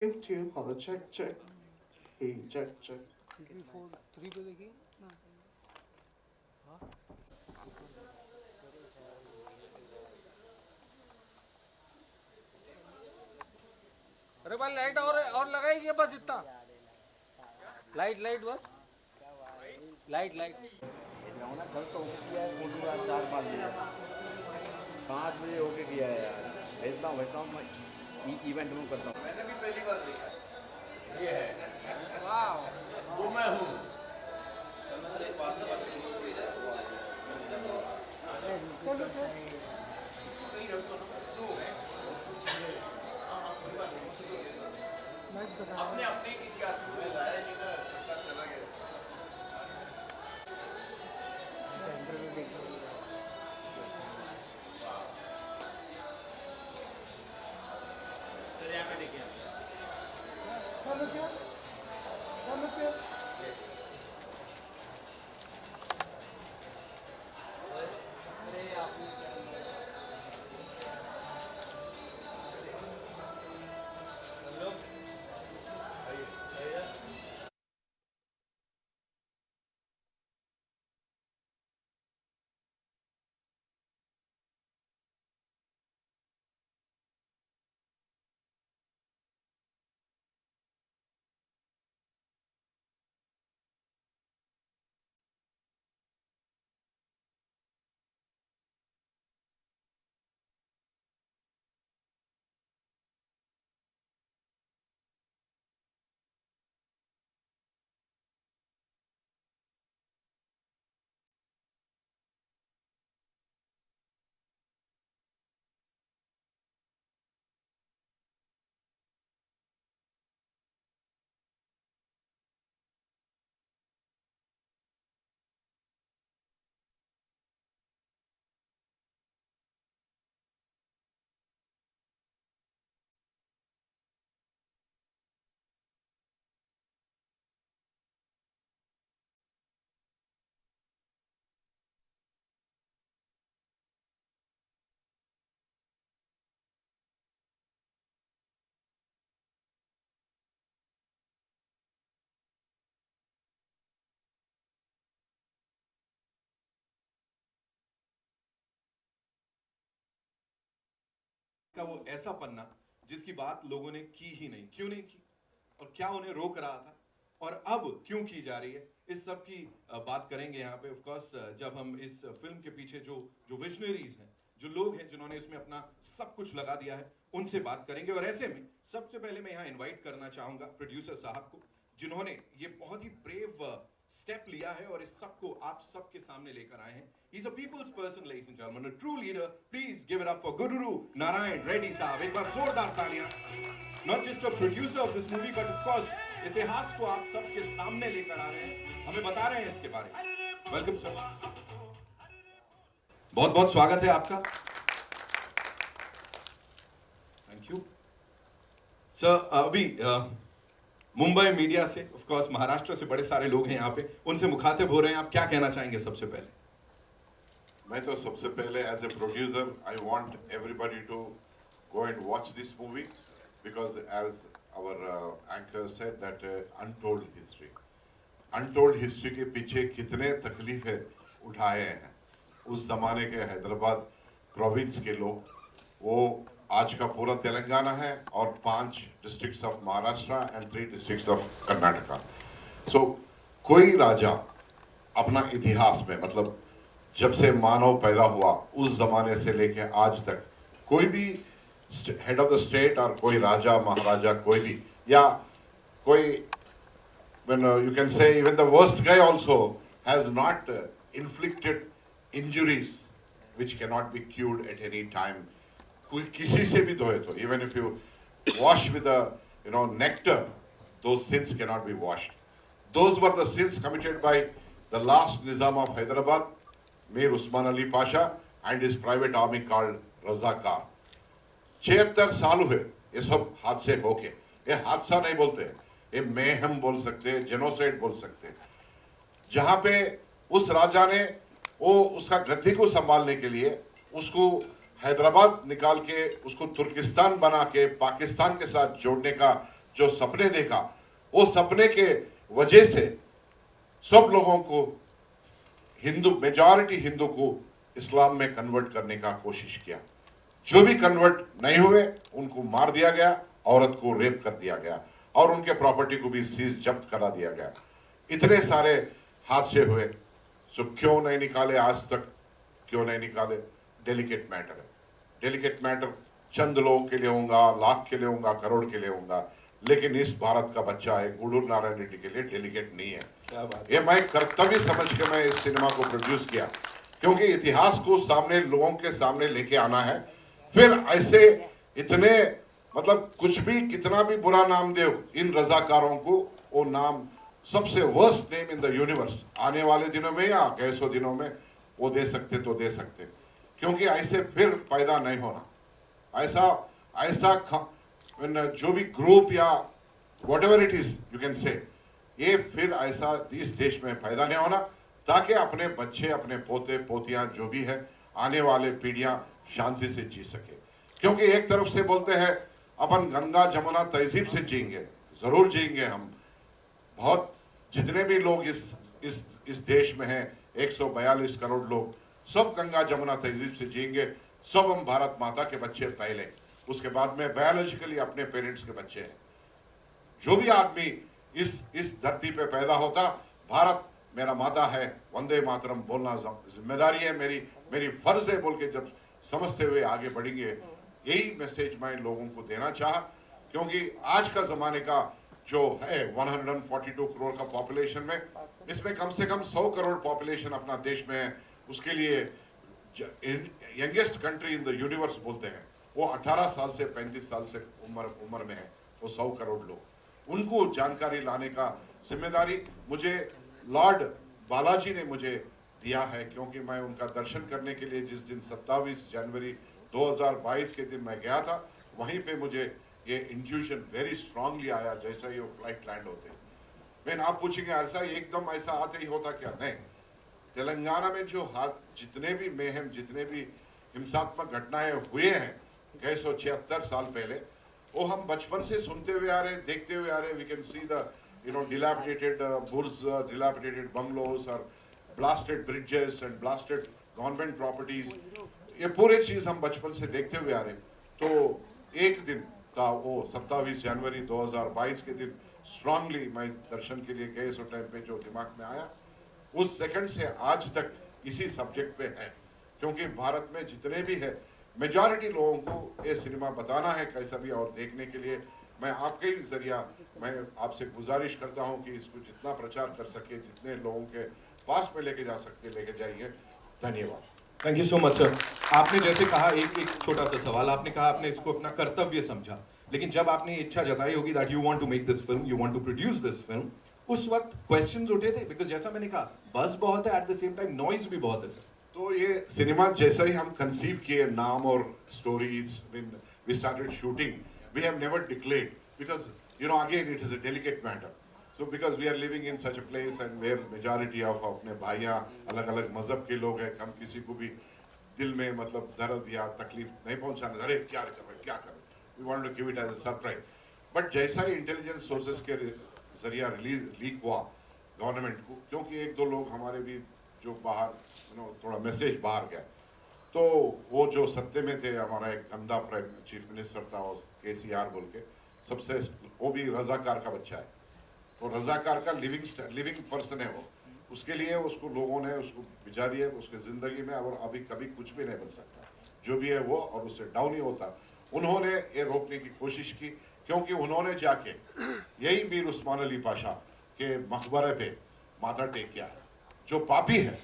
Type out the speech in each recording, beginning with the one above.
2 hello check hey check 3 पे देखिए। अरे भाई लाइट और लगाइए बस इतना। लाइट लाइट बस। Light light. ना कल तो ओके किया है फोटो यार 4-5 बजे 5 बजे ओके किया है यार। भेजता हूँ मैं इवेंट में करता हूँ। मैंने भी पहली बार देखा ये है। वाह। वो मैं हूँ। अपने अपने किसी आदमी को लाया नहीं ना सबका चला गया। सर यहाँ पे देखिए यस का वो ऐसा पन्ना जिसकी बात लोगों ने की ही नहीं, क्यों नहीं की और क्या उन्हें रोक रहा था और अब क्यों की जा रही है, इस सब की बात करेंगे यहाँ पे। ऑफ कोर्स जब हम इस फिल्म के पीछे जो जो विजनरीज हैं, जो लोग हैं जिन्होंने इसमें अपना सब कुछ लगा दिया है, उनसे बात करेंगे। और ऐसे में सबसे पहले मैं यहाँ इनवाइट करना चाहूंगा प्रोड्यूसर साहब को, जिन्होंने ये बहुत ही ब्रेव स्टेप लिया है और इस सबको आप सबके सामने लेकर आए हैं। He's a people's person, ladies and gentlemen, a true leader. Please give it up for Gururu Narayan Reddy साहब। एक बार जोरदार तालियां। Not just a producer of this movie, but of course इतिहास को आप सबके सामने लेकर आ रहे हैं, हमें बता रहे हैं इसके बारे में। वेलकम सर, बहुत बहुत स्वागत है आपका। Thank you sir. अभी मुंबई मीडिया से, ऑफ कोर्स महाराष्ट्र से बड़े सारे लोग हैं यहाँ पे, उनसे मुखातिब हो रहे हैं, आप क्या कहना चाहेंगे सबसे पहले? मैं तो सबसे पहले as a producer I want everybody to go and watch this movie because as our anchor said that untold history के पीछे कितने तकलीफें उठाए हैं उस जमाने के हैदराबाद प्रोविंस के लोग। वो आज का पूरा तेलंगाना है और 5 districts of Maharashtra and 3 districts of Karnataka. So कोई राजा अपना इतिहास में, मतलब जब से मानव पैदा हुआ उस जमाने से लेके आज तक, कोई भी हेड ऑफ द स्टेट और कोई राजा महाराजा कोई भी, या कोई when you can say even the worst guy also has not inflicted injuries which cannot be cured at any time. कोई किसी से भी धोए तो, even if you wash with a nectar, those sins cannot be washed. Those were the sins committed by the last Nizam of Hyderabad, Mir Usman Ali Pasha, and his private army called Razakar. 76 साल हुए ये सब हादसे होके। ये हादसा नहीं बोलते, ये मेहम बोल सकते हैं, जेनोसाइड बोल सकते हैं। जहाँ पे उस राजा ने वो उसका गद्दी को संभालने के लिए उसको हैदराबाद निकाल के उसको तुर्किस्तान बना के पाकिस्तान के साथ जोड़ने का जो सपने देखा, वो सपने के वजह से सब लोगों को मेजॉरिटी हिंदू को इस्लाम में कन्वर्ट करने का कोशिश किया। जो भी कन्वर्ट नहीं हुए उनको मार दिया गया, औरत को रेप कर दिया गया और उनके प्रॉपर्टी को भी सीज जब्त करा दिया गया। इतने सारे हादसे हुए, सो क्यों नहीं निकाले आज तक, क्यों नहीं निकाले? डेलिकेट मैटर है। डेलिकेट मैटर चंद लोगों के लिए होगा, लाख के लिए होगा, करोड़ के लिए होगा, लेकिन इस भारत का बच्चा है गुडूर नारायण रेड्डी के लिए डेलिकेट नहीं है। क्या बात। ये मैं कर्तव्य समझ के मैं इस सिनेमा को प्रोड्यूस किया, क्योंकि इतिहास को सामने लोगों के सामने लेके आना है। फिर ऐसे इतने मतलब कुछ भी कितना भी बुरा नाम दे इन रजाकारों को, वो नाम सबसे worst name in the universe आने वाले दिनों में या 100 दिनों में वो दे सकते तो दे सकते, क्योंकि ऐसे फिर पैदा नहीं होना। ऐसा जो भी ग्रुप या whatever it is you can say, ये फिर ऐसा इस देश में पैदा नहीं होना, ताकि अपने बच्चे, अपने पोते पोतियां जो भी है आने वाले पीढ़ियां शांति से जी सके। क्योंकि एक तरफ से बोलते हैं अपन गंगा जमुना तहजीब से जिएंगे, जरूर जिएंगे हम। बहुत जितने भी लोग इस देश में हैं 142 करोड़ लोग, सब गंगा जमुना तहजीब से जिएंगे। सब हम भारत माता के बच्चे पहले, उसके बाद में बायोलॉजिकली अपने पेरेंट्स के बच्चे हैं। जो भी आदमी इस धरती पे पैदा होता, भारत मेरा माता है, वंदे मातरम बोलना जिम्मेदारी है मेरी फर्ज है बोल के जब समझते हुए आगे बढ़ेंगे, यही मैसेज मैं लोगों को देना चाहा। क्योंकि आज का जमाने का जो है 142 करोड़ का पॉपुलेशन में, इसमें कम से कम 100 करोड़ पॉपुलेशन अपना देश में है। उसके लिए youngest country in the universe बोलते हैं, वो 18 साल से 35 साल से उम्र में है, वो 100 करोड़ लोग। उनको जानकारी लाने का जिम्मेदारी मुझे लॉर्ड बालाजी ने मुझे दिया है, क्योंकि मैं उनका दर्शन करने के लिए जिस दिन 27 जनवरी 2022 के दिन मैं गया था, वहीं पे मुझे ये इंट्यूशन वेरी स्ट्रांगली आया जैसा ही वो फ्लाइट लैंड होते। मैं आप पूछेंगे ऐसा एकदम ऐसा आते ही होता क्या? नहीं। तेलंगाना में जो जितने भी मेहम, जितने भी हिंसात्मक घटनाएं हुए हैं 176 साल पहले, वो हम बचपन से सुनते हुए आ रहे, देखते हुए आ रहे। We can see the dilapidated burj, dilapidated bungalows और blasted bridges and blasted government properties, ये पूरे चीज हम बचपन से देखते हुए आ रहे। तो एक दिन था वो 27 जनवरी 2022 के दिन, स्ट्रांगली मैं दर्शन के लिए गए, उस टाइम पे जो दिमाग में आया, उस सेकंड से आज तक इसी सब्जेक्ट पे है। क्योंकि भारत में जितने भी है मेजॉरिटी लोगों को ये सिनेमा बताना है कैसा भी, और देखने के लिए मैं आपके ही जरिया मैं आपसे गुजारिश करता हूं कि इसको जितना प्रचार कर सके, जितने लोगों के पास में लेके जा सकते लेके जाइए। धन्यवाद। Thank you so much sir. आपने जैसे कहा, एक छोटा सा सवाल, आपने कहा आपने इसको अपना कर्तव्य समझा, लेकिन जब आपने इच्छा जताई होगी that you want to make this film, you want to produce this film, उस वक्त क्वेश्चंस उठे थे? बिकॉज जैसा मैंने कहा बस बहुत है, at the same time noise भी बहुत है सर। तो ये सिनेमा जैसा ही हम कंसीव किए, नाम और stories, we started shooting, we have never declared, because again it is a delicate matter. So because we are living in such a place and where majority of अपने भाइयाँ अलग अलग मजहब के लोग हैं, हम किसी को भी दिल में मतलब दर्द या तकलीफ नहीं पहुंचाने, अरे क्या कर रहे, we want to give it as a surprise। But जैसा ही इंटेलिजेंस सोर्सेस के जरिया लीक हुआ गवर्नमेंट को, क्योंकि एक दो लोग हमारे भी जो बाहर थोड़ा मैसेज बाहर गया, तो वो जो सत्ते में थे, हमारा एक गंदा चीफ मिनिस्टर था KCR बोल के, सबसे वो भी रजाकार का बच्चा है, तो रजाकार का लिविंग पर्सन है वो। उसके लिए उसको लोगों ने उसको बिजा दिया उसके ज़िंदगी में, और अभी कभी कुछ भी नहीं बन सकता जो भी है वो, और उससे डाउन ही होता। उन्होंने ये रोकने की कोशिश की, क्योंकि उन्होंने जाके यही मीर उस्मान अली पाशा के मकबरे पे माथा टेक किया है। जो पापी है,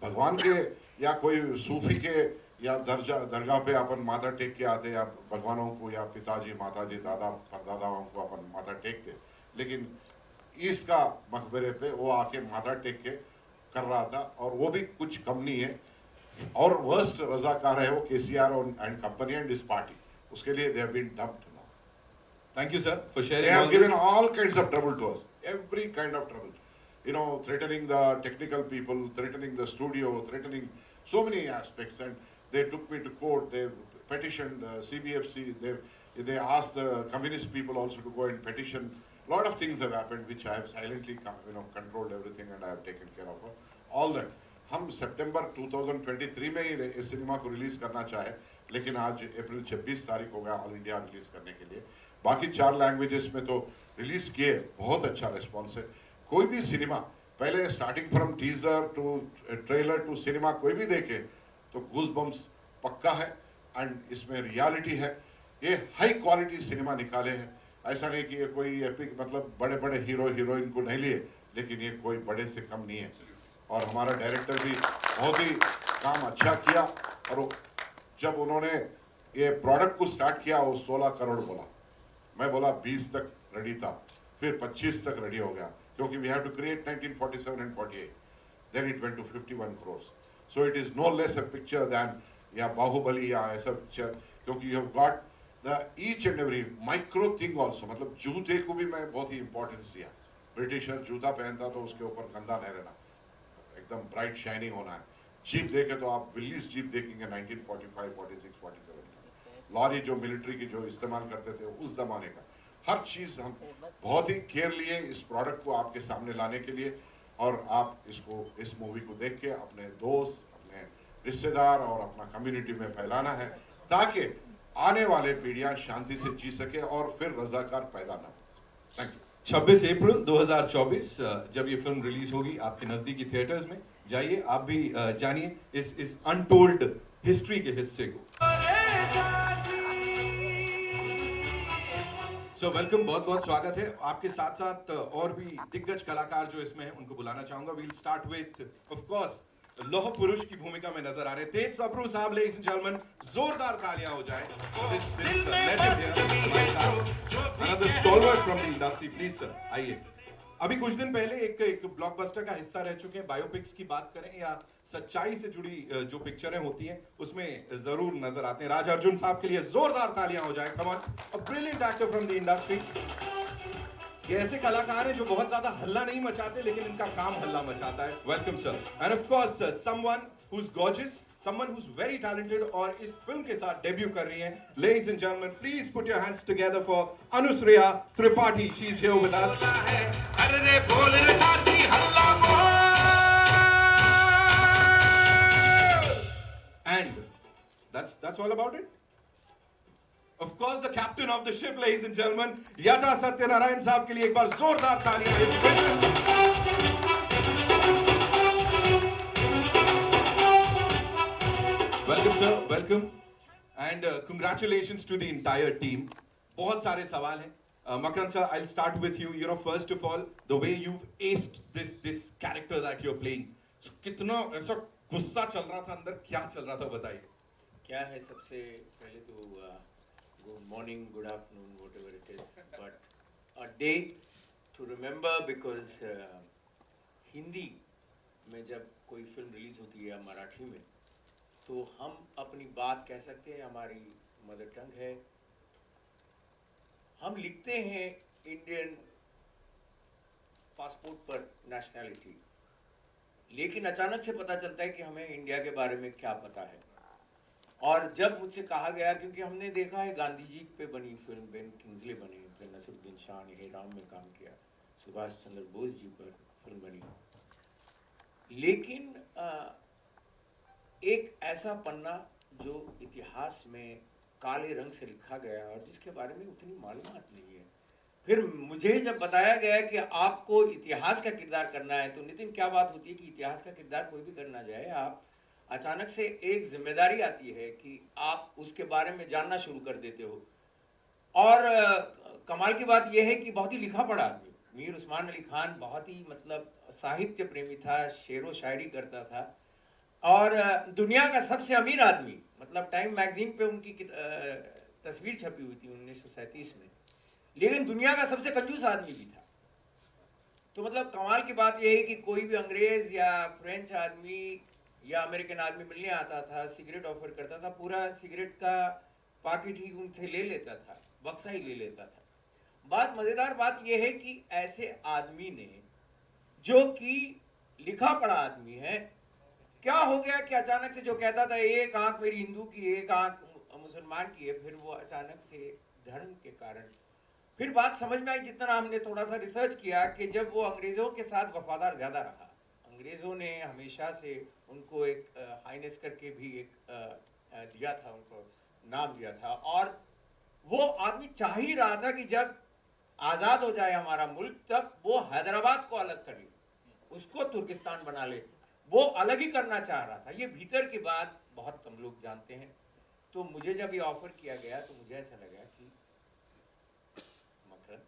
भगवान के या कोई सूफी के या दरगाह पे अपन माथा टेक के आते, या भगवानों को या पिताजी माताजी दादा परदादाओं को अपन माथा टेकते, लेकिन इसका मकबरे पे वो आके माथा टेक के कर रहा था, और वो भी कुछ कम नहीं है। और वर्स्ट रजाकार है वो KCR and company and this party, उसके लिए they have been dumped now. Thank you sir for They sharing have all given this. all kinds of trouble to us, every kind of trouble, threatening the technical people, threatening the studio, threatening so many aspects, and they took me to court, they petitioned CBFC, they They asked the communist people also to go and petition. A lot of things have happened which I have silently controlled everything and I have taken care of all that. हम सितंबर 2023 में ही इस cinema को release करना चाहे, लेकिन आज अप्रैल 26 तारीख हो गया ऑल इंडिया रिलीज करने के लिए. बाकी 4 लैंग्वेजेस में तो रिलीज किए, बहुत अच्छा रिस्पॉन्स है. कोई भी सिनेमा पहले starting from teaser to trailer to cinema कोई भी देखे तो गूज बम्स पक्का है एंड इसमें रियलिटी है. ये हाई क्वालिटी सिनेमा निकाले हैं. ऐसा नहीं कि ये कोई एपिक मतलब बड़े बड़े हीरो हीरोइन को नहीं लिए, लेकिन ये कोई बड़े से कम नहीं है. और हमारा डायरेक्टर भी बहुत ही काम अच्छा किया. और जब उन्होंने ये प्रोडक्ट को स्टार्ट किया वो 16 करोड़ बोला. मैं बोला 20 तक रेडी था, फिर 25 तक रेडी हो गया, क्योंकि we have to create 1947 and 48. Then it went to 51 crores. So it is no less a picture than या बाहुबली या ऐसा पिक्चर, क्योंकि you have got the each and every micro thing also. मतलब जूते को भी मैं बहुत ही इंपॉर्टेंस दिया. ब्रिटिशर जूता पहनता तो उसके ऊपर गंदा नहीं रहना, एकदम ब्राइट शाइनिंग होना है. जीप देखे तो आप विल्लीज जीप देखेंगे 1945, 46, 47 का. लॉरी जो मिलिट्री की जो इस्तेमाल करते थे उस जमाने का, हर चीज़ हम बहुत ही केयर लिए इस प्रोडक्ट को आपके सामने लाने के लिए. और आप इसको इस मूवी को देख के अपने दोस्त, अपने रिश्तेदार और अपना कम्युनिटी में फैलाना है, ताकि आने वाले पीढ़ियां शांति से जी सके और फिर रजाकार पैदा ना हो. Thank you. 26 अप्रैल 2024 जब ये फिल्म रिलीज होगी आपके नजदीकी थिएटर्स में, जाइए आप भी जानिए इस अनटोल्ड हिस्ट्री के हिस्से को. सो वेलकम, बहुत बहुत स्वागत है. आपके साथ साथ और भी दिग्गज कलाकार जो इसमें हैं उनको बुलाना चाहूंगा. We'll start with of course लौह पुरुष की भूमिका में नजर आ रहे तेज सबरू साहब. लेडीज एंड जेंटलमैन, जोरदार तालियां हो जाए. This legend here, हमारे साथ another stalwart from the industry. Please sir, आइए. अभी कुछ दिन पहले एक ब्लॉकबस्टर का हिस्सा रह चुके हैं. बायोपिक्स की बात करें या सच्चाई से जुड़ी जो पिक्चरें होती हैं उसमें जरूर नजर आते हैं. राज अर्जुन साहब के लिए जोरदार तालियां हो जाए. Come on, a brilliant actor from the industry. ये ऐसे कलाकार हैं जो बहुत ज्यादा हल्ला नहीं मचाते, लेकिन इनका काम हल्ला मचाता है. Welcome sir. End of course someone who's gorgeous, someone who's very talented और इस फिल्म के साथ डेब्यू कर रही हैं. Ladies and gentlemen, please put your hands together for Anusriya Tripathi. She's here with us. And that's all about it. Of course, the captain of the ship, ladies and gentlemen, Yata Satyanarayan साहब के लिए एक बार जोरदार तालियां. Welcome sir, welcome, and congratulations to the entire team. बहुत सारे सवाल हैं. Makarand sir, I'll start with you. You know, first of all, the way you've aced this character that you're playing. So, कितना ऐसा गुस्सा चल रहा था अंदर, क्या चल रहा था बताइए. क्या है, सबसे पहले तो good morning, good afternoon, whatever it is, but a day to remember, because Hindi में जब कोई फिल्म रिलीज होती है मराठी में, तो हम अपनी बात कह सकते हैं. हमारी मदर टंग है. हम लिखते हैं इंडियन पासपोर्ट पर नेशनैलिटी, लेकिन अचानक से पता चलता है कि हमें इंडिया के बारे में क्या पता है. और जब मुझसे कहा गया, क्योंकि हमने देखा है गांधी जी पे बनी फिल्म, बेन किंग्सले बनी, फिर नसीरुद्दीन शाह ने हे राम में काम किया, सुभाष चंद्र बोस जी पर फिल्म बनी, लेकिन एक ऐसा पन्ना जो इतिहास में काले रंग से लिखा गया और जिसके बारे में उतनी मालूमात नहीं है. फिर मुझे जब बताया गया कि आपको इतिहास का किरदार करना है, तो नितिन क्या बात होती है कि इतिहास का किरदार कोई भी करना जाए, आप अचानक से एक जिम्मेदारी आती है कि आप उसके बारे में जानना शुरू कर देते हो. और कमाल की बात यह है कि बहुत ही लिखा पढ़ा आदमी, मीर उस्मान अली खान बहुत ही मतलब साहित्य प्रेमी था, शेर व शायरी करता था, और दुनिया का सबसे अमीर आदमी, मतलब टाइम मैगजीन पे उनकी तस्वीर छपी हुई थी 1937 में, लेकिन दुनिया का सबसे कंजूस आदमी भी था. तो मतलब कमाल की बात यह है कि कोई भी अंग्रेज या फ्रेंच आदमी या अमेरिकन आदमी मिलने आता था, सिगरेट ऑफर करता था, पूरा सिगरेट का पाकिट ही उनसे ले लेता था, बक्सा ही ले लेता था. बात मज़ेदार बात यह है कि ऐसे आदमी ने, जो कि लिखा पढ़ा आदमी है, क्या हो गया कि अचानक से जो कहता था एक आंख मेरी हिंदू की, एक आंख मुसलमान की है, फिर वो अचानक से धर्म के कारण। फिर बात समझ में आई जितना हमने थोड़ा सा रिसर्च किया कि जब वो अंग्रेज़ों के साथ वफादार ज़्यादा रहा, अंग्रेज़ों ने हमेशा से उनको एक हाइनेस करके भी एक दिया था, उनको नाम दिया था, और वो आदमी चाह ही रहा था कि जब आज़ाद हो जाए हमारा मुल्क तब वो हैदराबाद को अलग कर ले, उसको तुर्किस्तान बना ले, वो अलग ही करना चाह रहा था। ये भीतर की बात बहुत कम लोग जानते हैं। तो मुझे जब ये ऑफ़र किया गया तो मुझे ऐसा लगा कि मकरंद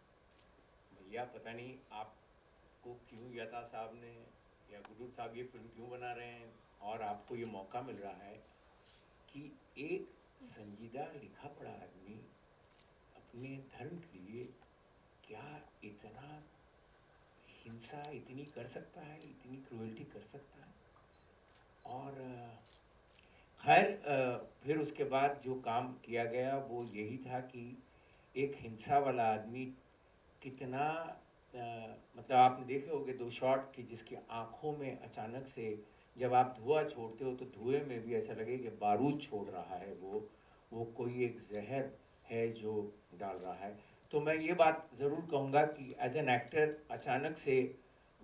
भैया, पता नहीं आपको क्यों यता साहब ने या गुडूर साहब ये फिल्म क्यों बना रहे हैं, और आपको ये मौका मिल रहा है कि एक संजीदा लिखा पढ़ा आदमी अपने धर्म के लिए क्या इतना हिंसा इतनी कर सकता है, इतनी क्रूएल्टी कर सकता है। और खैर फिर उसके बाद जो काम किया गया वो यही था कि एक हिंसा वाला आदमी कितना मतलब आपने देखे होंगे 2 शॉट कि जिसकी आँखों में अचानक से जब आप धुआं छोड़ते हो तो धुएं में भी ऐसा लगे कि बारूद छोड़ रहा है, वो कोई एक जहर है जो डाल रहा है। तो मैं ये बात ज़रूर कहूँगा कि एज एन एक्टर अचानक से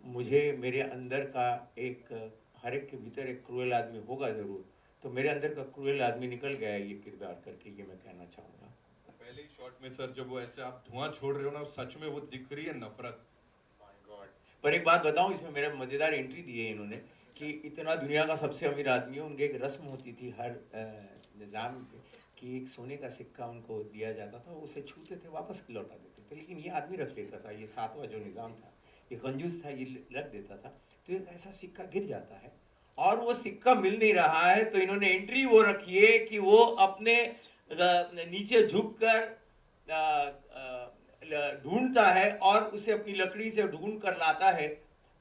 मुझे मेरे अंदर का एक हर एक के भीतर एक क्रूएल आदमी होगा ज़रूर, तो मेरे अंदर का क्रूएल आदमी निकल गया है ये किरदार करके, ये मैं कहना चाहूँगा। पहले ही शॉट में सर जब वो ऐसे आप धुआं छोड़ रहे हो ना, सच में वो दिख रही है नफरत। पर एक बात बताऊं, इसमें मेरा मज़ेदार एंट्री दी है इन्होंने कि इतना दुनिया का सबसे अमीर आदमी है, उनके एक रस्म होती थी हर निज़ाम कि एक सोने का सिक्का उनको दिया जाता था, उसे छूते थे वापस लौटा देते थे, लेकिन ये आदमी रख लेता था, ये 7वां जो निज़ाम था, ये कंजूस था, ये रख देता था। तो एक ऐसा सिक्का गिर जाता है और वो सिक्का मिल नहीं रहा है, तो इन्होंने एंट्री वो रखी है कि वो अपने नीचे झुककर ढूंढता है और उसे अपनी लकड़ी से ढूंढ कर लाता है,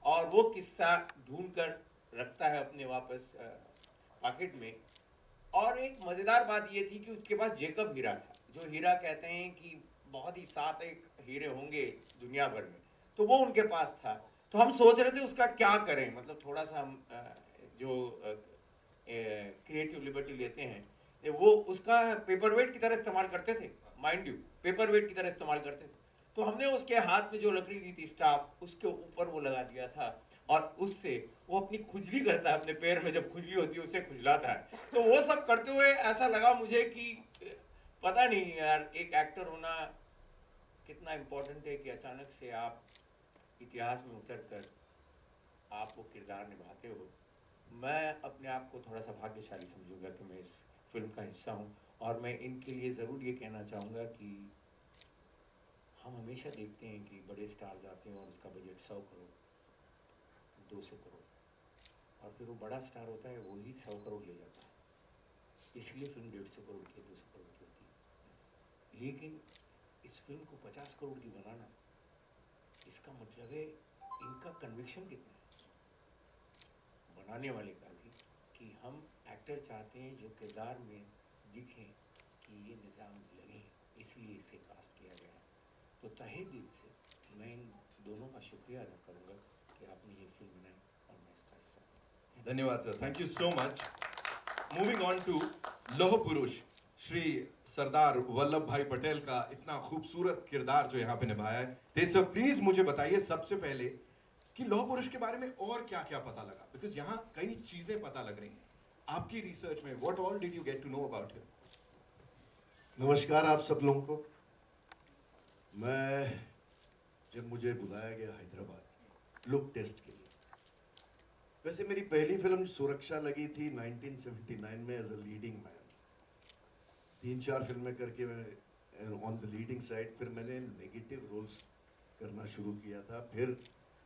और वो किस्सा ढूंढ कर रखता है अपने वापस पॉकेट में। और एक मज़ेदार बात ये थी कि उसके पास जेकब हीरा था, जो हीरा कहते हैं कि बहुत ही 7 एक हीरे होंगे दुनिया भर में, तो वो उनके पास था। तो हम सोच रहे थे उसका क्या करें, मतलब थोड़ा सा हम जो क्रिएटिव लिबर्टी लेते हैं वो उसका पेपर वेट की तरह इस्तेमाल करते थे, माइंड यू, पेपर वेट की तरह इस्तेमाल करते थे। तो हमने उसके हाथ में जो लकड़ी दी थी स्टाफ, उसके ऊपर वो लगा दिया था, और उससे वो अपनी खुजली करता है, अपने पैर में जब खुजली होती है उससे खुजलाता है। तो वो सब करते हुए ऐसा लगा मुझे कि पता नहीं यार, एक एक्टर होना कितना इम्पोर्टेंट है कि अचानक से आप इतिहास में उतर कर आप वो किरदार निभाते हो। मैं अपने आप को थोड़ा सा भाग्यशाली समझूंगा कि मैं इस फिल्म का हिस्सा हूँ, और मैं इनके लिए ज़रूर ये कहना चाहूँगा कि हम हमेशा देखते हैं कि बड़े स्टार्स आते हैं और उसका बजट 100 करोड़ 200 करोड़, और फिर वो बड़ा स्टार होता है वही 100 करोड़ ले जाता है, इसलिए फिल्म 150 करोड़ की 200 करोड़ की होती है। लेकिन इस फिल्म को 50 करोड़ की बनाना, इसका मतलब है इनका कन्विक्शन कितना है बनाने वाले का भी, कि हम एक्टर चाहते हैं जो किरदार में दिखें कि ये निज़ाम लगे, इसलिए इसे कास्ट किया गया। तो तहे दिल से मैं इन दोनों का शुक्रिया अदा करूँगा कि आपने ये फिल्म बनाई और मैं इसका हिस्सा हूँ। धन्यवाद सर, thank you so much. Moving on to लौह पुरुष, श्री सरदार वल्लभ भाई पटेल का इतना खूबसूरत किरदार जो यहाँ पे निभाया है। तेज सर प्लीज मुझे बताइए सबसे पहले कि लौह पुरुष के बारे में और क्या क्या पता लगा, बिकॉज यहाँ कई चीजें पता लग रही हैं आपकी रिसर्च में। What all did you get to know about him? नमस्कार आप सब लोगों को। मैं जब मुझे बुलाया गया हैदराबाद लुक टेस्ट के लिए, वैसे मेरी पहली फिल्म सुरक्षा लगी थी 1979 में एज अ लीडिंग मैन। 3-4 फिल्में करके मैं ऑन द लीडिंग साइड, फिर मैंने नेगेटिव रोल्स करना शुरू किया था, फिर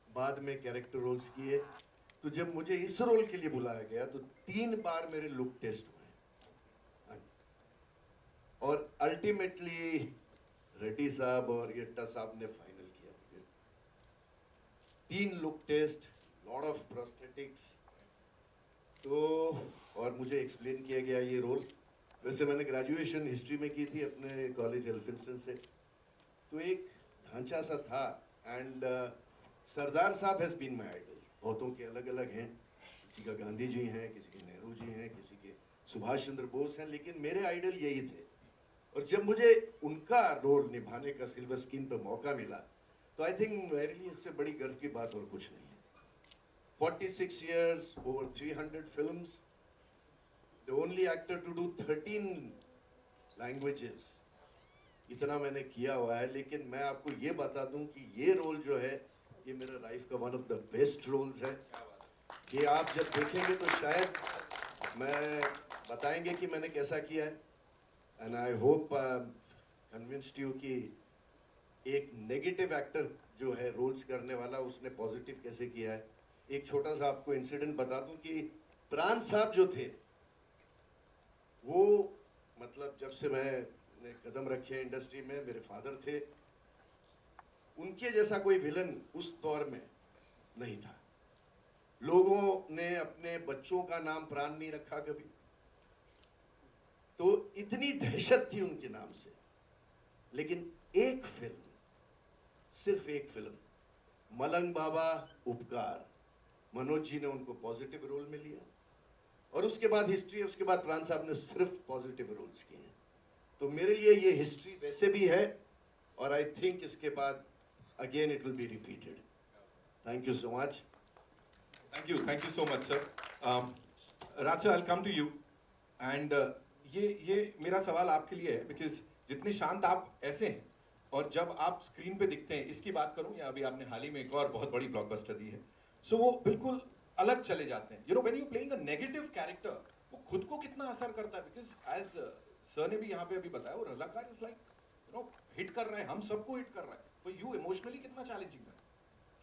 बाद में कैरेक्टर रोल्स किए। तो जब मुझे इस रोल के लिए बुलाया गया तो 3 बार मेरे लुक टेस्ट हुए, और अल्टीमेटली रेड्डी साहब और यट्टा साहब ने फाइनल किया मुझे। 3 look test, lot of prosthetics, तो और मुझे एक्सप्लेन किया गया ये रोल। वैसे मैंने ग्रेजुएशन हिस्ट्री में की थी अपने कॉलेज एल्फिंस्टन से, तो एक ढांचा सा था। एंड सरदार साहब हैज़ बीन माई आइडल। बहुतों के अलग अलग हैं, किसी का गांधी जी हैं, किसी के नेहरू जी हैं, किसी के सुभाष चंद्र बोस हैं, लेकिन मेरे आइडल यही थे। और जब मुझे उनका रोल निभाने का सिल्वर स्क्रीन पे मौका मिला तो आई थिंक मेरे लिए इससे बड़ी गर्व की बात और कुछ नहीं है. 46 years, over 300 films, the only actor to do 13 languages. इतना मैंने किया हुआ है, लेकिन मैं आपको ये बता दूं कि ये रोल जो है ये मेरा लाइफ का one of the best roles है. ये आप जब देखेंगे तो शायद मैं बताएंगे कि मैंने कैसा किया है. And I hope convinced you कि एक नेगेटिव एक्टर जो है रोल्स करने वाला उसने पॉजिटिव कैसे किया है. एक छोटा सा आपको इंसिडेंट बता दूं कि प्राण साहब जो थे वो मतलब जब से मैंने कदम रखे इंडस्ट्री में, मेरे फादर थे, उनके जैसा कोई विलन उस दौर में नहीं था. लोगों ने अपने बच्चों का नाम प्राण नहीं रखा कभी, तो इतनी दहशत थी उनके नाम से. लेकिन एक फिल्म, सिर्फ एक फिल्म, मलंग बाबा उपकार, मनोज जी ने उनको पॉजिटिव रोल में लिया और उसके बाद हिस्ट्री है. उसके बाद प्राण साहब ने सिर्फ पॉजिटिव रोल्स किए हैं. तो मेरे लिए ये हिस्ट्री वैसे भी है और आई थिंक इसके बाद again it will be repeated. Thank you so much. Thank you so much, sir. Racha, I'll come to you. And ये मेरा सवाल आपके लिए है, बिकॉज जितने शांत आप ऐसे हैं और जब आप स्क्रीन पे दिखते हैं, इसकी बात करूं या अभी आपने हाल ही में एक और बहुत बड़ी ब्लॉकबस्टर दी है, सो वो बिल्कुल अलग चले जाते हैं. When you playing a negative character, वो खुद को कितना असर करता है? बिकॉज एज सर ने भी यहाँ पे अभी बताया, वो रजाकार इज लाइक हिट कर रहे हैं, हम सबको हिट कर रहा है. फॉर यू इमोशनली कितना चैलेंजिंग है?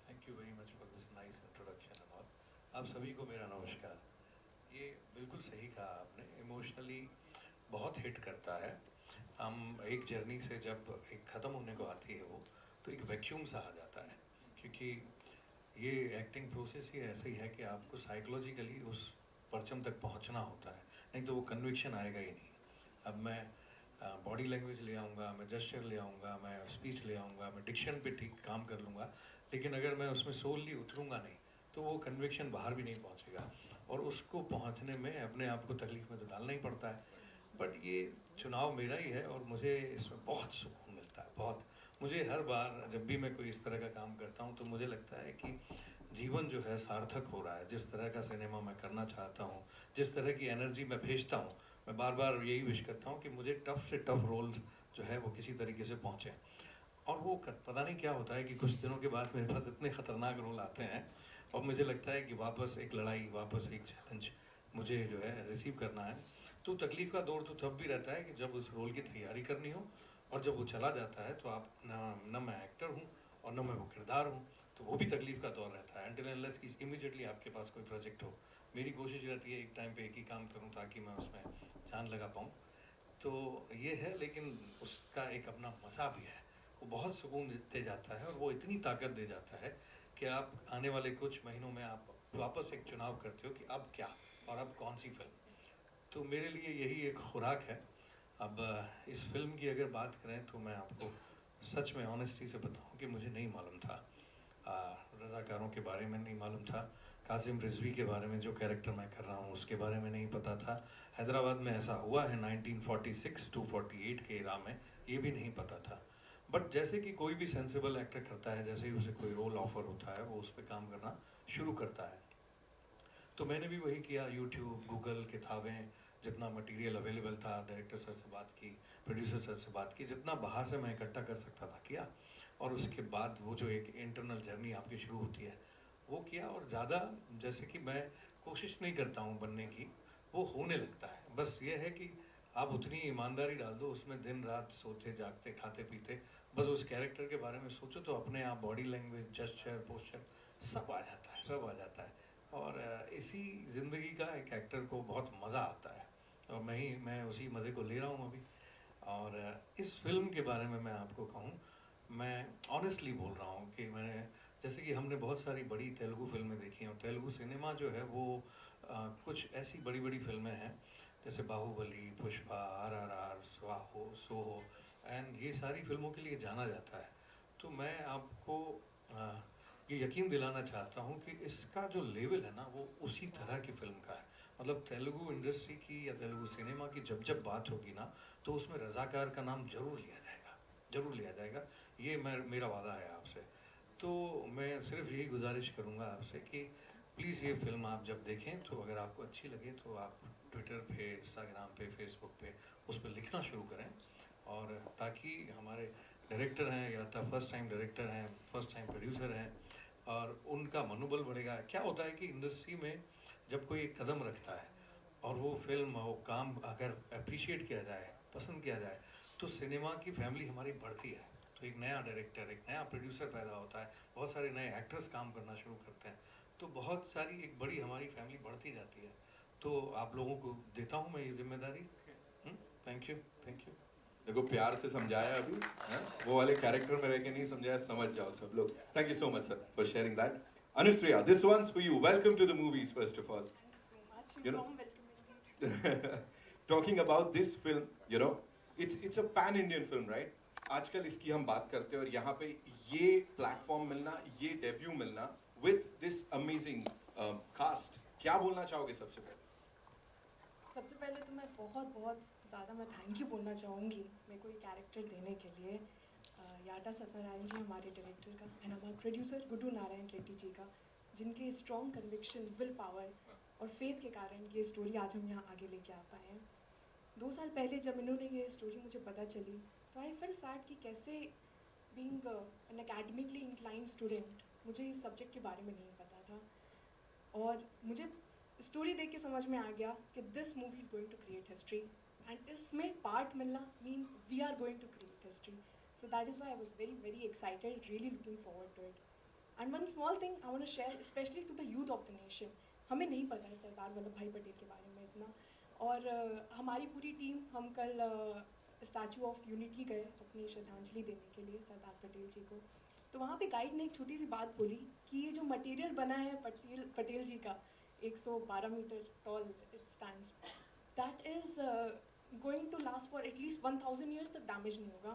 Thank you very much for this nice introduction and all. आप सभी को मेरा नमस्कार. ये बिल्कुल सही कहा आपने, इमोशनली बहुत हिट करता है. हम एक जर्नी से जब एक ख़त्म होने को आती है वो, तो एक वैक्यूम सा आ जाता है, क्योंकि ये एक्टिंग प्रोसेस ही ऐसे ही है कि आपको साइकोलॉजिकली उस परचम तक पहुंचना होता है, नहीं तो वो कन्विक्शन आएगा ही नहीं. अब मैं बॉडी लैंग्वेज ले आऊँगा, मैं जेस्चर ले आऊँगा, मैं स्पीच ले आऊँगा, मैं डिक्शन पे ठीक काम कर लूँगा, लेकिन अगर मैं उसमें सोलली उतरूँगा नहीं तो वो कन्विक्शन बाहर भी नहीं पहुँचेगा. और उसको पहुँचने में अपने आप को तकलीफ़ में तो डालना ही पड़ता है. बट ये चुनाव मेरा ही है और मुझे इसमें बहुत सुकून मिलता है. बहुत. मुझे हर बार जब भी मैं कोई इस तरह का काम करता हूँ तो मुझे लगता है कि जीवन जो है सार्थक हो रहा है. जिस तरह का सिनेमा मैं करना चाहता हूँ, जिस तरह की एनर्जी मैं भेजता हूँ, मैं बार बार यही विश करता हूँ कि मुझे टफ से टफ रोल जो है वो किसी तरीके से पहुँचे. और वो पता नहीं क्या होता है कि कुछ दिनों के बाद मेरे पास इतने ख़तरनाक रोल आते हैं और मुझे लगता है कि वापस एक लड़ाई, वापस एक चैलेंज मुझे जो है रिसीव करना है. तो तकलीफ़ का दौर तो तब भी रहता है कि जब उस रोल की तैयारी करनी हो, और जब वो चला जाता है तो आप न मैं एक्टर हूँ और न मैं वो किरदार हूँ, तो वो भी तकलीफ़ का दौर रहता है. अनटिल अनलेस कि इमीडिएटली आपके पास कोई प्रोजेक्ट हो. मेरी कोशिश रहती है एक टाइम पे एक ही काम करूँ ताकि मैं उसमें जान लगा पाऊँ. तो ये है, लेकिन उसका एक अपना मज़ा भी है. वो बहुत सुकून दे जाता है और वो इतनी ताकत दे जाता है कि आप आने वाले कुछ महीनों में आप वापस एक चुनाव करते हो कि अब क्या और अब कौन सी फिल्म. तो मेरे लिए यही एक खुराक है. अब इस फिल्म की अगर बात करें तो मैं आपको सच में ऑनेस्टी से बताऊं कि मुझे नहीं मालूम था. रज़ाकारों के बारे में नहीं मालूम था. कासिम रिजवी के बारे में, जो कैरेक्टर मैं कर रहा हूं, उसके बारे में नहीं पता था. हैदराबाद में ऐसा हुआ है 1946 to 48 के इरा में, ये भी नहीं पता था. बट जैसे कि कोई भी सेंसिबल एक्टर करता है, जैसे ही उसे कोई रोल ऑफर होता है वो उस पर काम करना शुरू करता है. तो मैंने भी वही किया. यूट्यूब, गूगल, किताबें, जितना मटेरियल अवेलेबल था, डायरेक्टर सर से बात की, प्रोड्यूसर सर से बात की, जितना बाहर से मैं इकट्ठा कर सकता था किया. और उसके बाद वो जो एक इंटरनल जर्नी आपकी शुरू होती है वो किया. और ज़्यादा जैसे कि मैं कोशिश नहीं करता हूँ बनने की, वो होने लगता है. बस ये है कि आप उतनी ईमानदारी डाल दो उसमें, दिन रात सोते जागते खाते पीते बस उस कैरेक्टर के बारे में सोचो, तो अपने आप बॉडी लैंग्वेज, जेस्चर, पोस्चर सब आ जाता है, सब आ जाता है. और इसी ज़िंदगी का एक एक्टर को बहुत मज़ा आता है और मैं उसी मज़े को ले रहा हूँ अभी. और इस फिल्म के बारे में मैं आपको कहूँ, मैं ऑनेस्टली बोल रहा हूँ कि मैंने, जैसे कि हमने बहुत सारी बड़ी तेलुगु फिल्में देखी हैं और तेलुगु सिनेमा जो है वो कुछ ऐसी बड़ी बड़ी फिल्में हैं जैसे बाहुबली, पुष्पा, RRR, स्वाहो, सोहो, एंड ये सारी फिल्मों के लिए जाना जाता है. तो मैं आपको ये यकीन दिलाना चाहता हूँ कि इसका जो लेवल है ना वो उसी तरह की फिल्म का है। मतलब तेलुगु इंडस्ट्री की या तेलुगु सिनेमा की जब जब बात होगी ना तो उसमें रज़ाकार का नाम जरूर लिया जाएगा, जरूर लिया जाएगा। ये मेरा वादा है आपसे। तो मैं सिर्फ यही गुजारिश करूँगा आपसे कि प्लीज़ ये फिल्म आप जब देखें तो अगर आपको अच्छी लगे तो आप ट्विटर पे, इंस्टाग्राम पे, फेसबुक पे उस पर लिखना शुरू करें, और ताकि हमारे डायरेक्टर हैं या फर्स्ट टाइम डायरेक्टर हैं, फर्स्ट टाइम प्रोड्यूसर हैं, और उनका मनोबल बढ़ेगा। क्या होता है कि इंडस्ट्री में जब कोई एक कदम रखता है और वो फिल्म वो काम अगर अप्रिशिएट किया जाए, पसंद किया जाए, तो सिनेमा की फैमिली हमारी बढ़ती है। तो एक नया डायरेक्टर, एक नया प्रोड्यूसर पैदा होता है, बहुत सारे नए एक्टर्स काम करना शुरू करते हैं, तो बहुत सारी एक बड़ी हमारी फैमिली बढ़ती जाती है। तो आप लोगों को देता हूँ मैं ये जिम्मेदारी। Thank you, thank you. देखो प्यार से समझाया अभी, हाँ? वो वाले कैरेक्टर में रह के नहीं समझाया, समझ जाओ सब लोग। Thank you so much sir for sharing that. Anushriya, this one's for you. Welcome to the movies first of all. Thank you so much. You know- Warm welcome indeed. Talking about this film, you know, it's a pan Indian film, right? आजकल इसकी हम बात करते हैं और यहाँ पे ये प्लेटफॉर्म मिलना, ये डेब्यू मिलना with this amazing cast, क्या बोलना चाहोगे सबसे पहले? सबसे पहले तो मैं बहुत ज़्यादा मैं थैंक यू बोलना चाहूँगी मेरे को ये कैरेक्टर देने के लिए याटा सत्यनारायण जी हमारे डायरेक्टर का, एंड हमारे प्रोड्यूसर गुड्डू नारायण रेड्डी जी का, जिनके स्ट्रॉन्ग कन्विक्शन, विल पावर और फेथ के कारण ये स्टोरी आज हम यहाँ आगे लेके आ पाए हैं। 2 साल पहले जब इन्होंने ये स्टोरी मुझे पता चली तो आई फेल्ट सैड कि कैसे being an academically inclined student मुझे इस सब्जेक्ट के बारे में नहीं पता था, और मुझे स्टोरी देख के समझ में आ गया कि this movie is going to create history, and इसमें पार्ट मिलना means we are going to create history. So that is why I was very excited, really looking forward to it. And one small thing I want to share specially to the youth of the nation. हमें नहीं पता है सरदार वल्लभ भाई पटेल के बारे में इतना, और हमारी पूरी टीम हम कल स्टैचू ऑफ यूनिटी गए अपनी श्रद्धांजलि देने के लिए सरदार पटेल जी को। तो वहाँ पे गाइड ने एक छोटी सी बात बोली कि ये जो मटेरियल बना है पटेल जी का 112 metre tall it stands, that is going to last for at least 1000 years तक डैमेज नहीं होगा।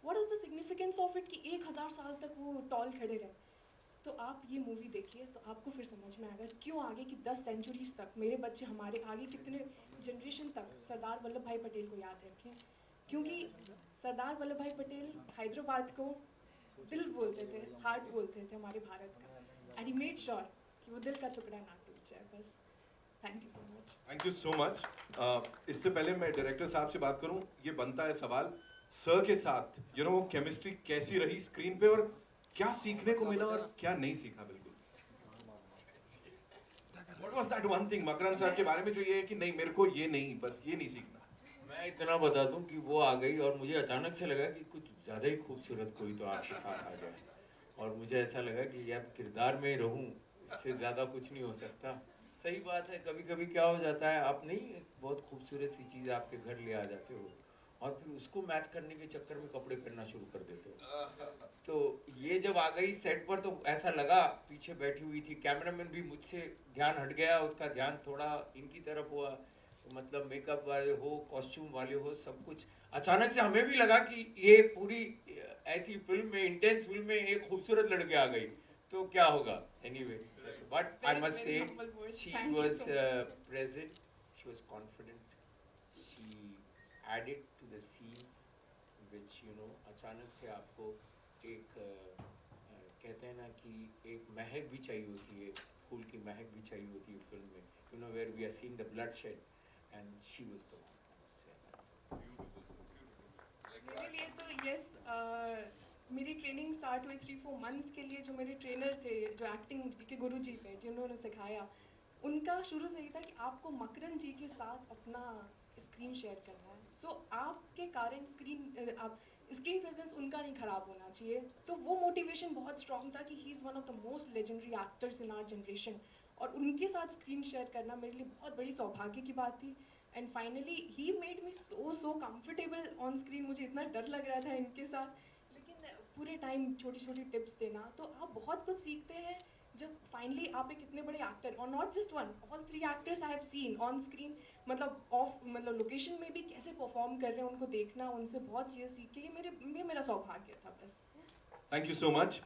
What is the significance of it कि 1000 साल तक वो टॉल खड़े रहे। तो आप ये मूवी देखिए तो आपको फिर समझ में आएगा क्यों आगे की 10 सेंचुरीज तक मेरे बच्चे, हमारे आगे कितने जनरेशन तक सरदार वल्लभ भाई पटेल को याद रखें, क्योंकि सरदार वल्लभ भाई पटेल हैदराबाद को दिल बोलते थे, हार्ट बोलते थे हमारे भारत का, एंड ही मेड श्योर कि वो दिल का टुकड़ा ना टूट जाए। बस thank you so much. Thank you so much. इससे पहले मैं डायरेक्टर साहब से बात करूं, ये बनता है सवाल सर के साथ, यू नो, वो केमिस्ट्री कैसी रही स्क्रीन पे और क्या सीखने को मिला और क्या नहीं सीखा? बिल्कुल What was that one thing Makrand sir के बारे में जो ये है कि नहीं मेरे को ये नहीं, बस ये नहीं सीखना? मैं इतना बता दूं कि वो आ गई और मुझे अचानक से लगा कि कुछ ज़्यादा ही खूबसूरत कोई तो आपके साथ आ जाए, और मुझे ऐसा लगा कि यार किरदार में रहूं, इससे ज़्यादा कुछ नहीं हो सकता। सही बात है, कभी कभी क्या हो जाता है, आप नहीं एक बहुत खूबसूरत सी चीज़ आपके घर ले आ जाते हो और फिर उसको मैच करने के चक्कर में कपड़े पहनना शुरू कर देते हो। तो ये जब आ गई सेट पर तो ऐसा लगा, पीछे बैठी हुई थी, कैमरामैन भी मुझसे ध्यान हट गया, उसका ध्यान थोड़ा इनकी तरफ हुआ, मतलब मेकअप वाले हो, कॉस्ट्यूम वाले हो, सब कुछ। अचानक से हमें भी लगा कि ये पूरी ऐसी फिल्म में, इंटेंस फिल्म में एक खूबसूरत लड़की आ गई तो क्या होगा। Anyway, but I must say she was present, she was confident, she added to the scenes which you know, अचानक से आपको एक कहते हैं ना कि एक महक भी चाहिए होती है, फूल की महक भी चाहिए होती है फिल्म में, you know, where we are seeing the bloodshed, and she was the one. मेरे लिए तो यस, मेरी ट्रेनिंग स्टार्ट हुई 3-4 मंथ्स के लिए। जो मेरे ट्रेनर थे, जो एक्टिंग के गुरु जी थे, जिन्होंने सिखाया, उनका शुरू से ही था कि आपको मकरन जी के साथ अपना स्क्रीन शेयर करना है। सो आपके कारण स्क्रीन प्रेजेंस उनका नहीं ख़राब होना चाहिए। तो वो मोटिवेशन बहुत स्ट्रॉन्ग था कि he is one of the most legendary actors in our generation, और उनके साथ स्क्रीन शेयर करना मेरे लिए बहुत बड़ी सौभाग्य की बात थी। And finally he made me so comfortable on screen. मुझे इतना डर लग रहा था इनके साथ, लेकिन पूरे टाइम छोटी छोटी टिप्स देना, तो आप बहुत कुछ सीखते हैं जब फाइनली आप एक इतने बड़े एक्टर, और not just one, all 3 actors I have seen on screen, मतलब लोकेशन में भी कैसे परफॉर्म कर रहे हैं, उनको देखना, उनसे बहुत चीज़ें सीख के ये मेरा सौभाग्य था। बस थैंक यू सो मच।